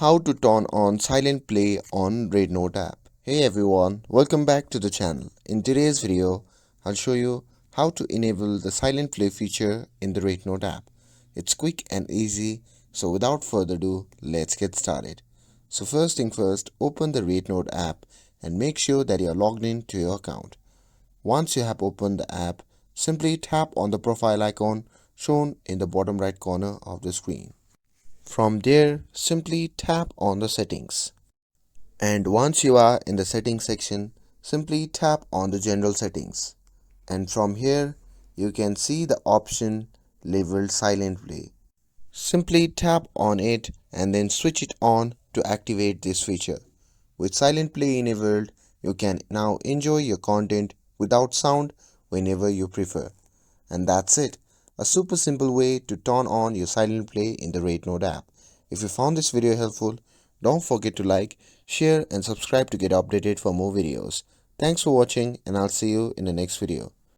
How to turn on silent play on REDnote app. Hey everyone, welcome back to the channel. In today's video, I'll show you how to enable the silent play feature in the REDnote app. It's quick and easy, so without further ado, let's get started. So first thing first, open the REDnote app and make sure that you are logged in to your account. Once you have opened the app, simply tap on the profile icon shown in the bottom right corner of the screen. From there, simply tap on the settings. And once you are in the settings section, simply tap on the general settings. And from here, you can see the option labeled silent play. Simply tap on it and then switch it on to activate this feature. With silent play enabled, you can now enjoy your content without sound whenever you prefer. And that's it. A super simple way to turn on your silent play in the REDnote app. If you found this video helpful, don't forget to like, share and subscribe to get updated for more videos. Thanks for watching and I'll see you in the next video.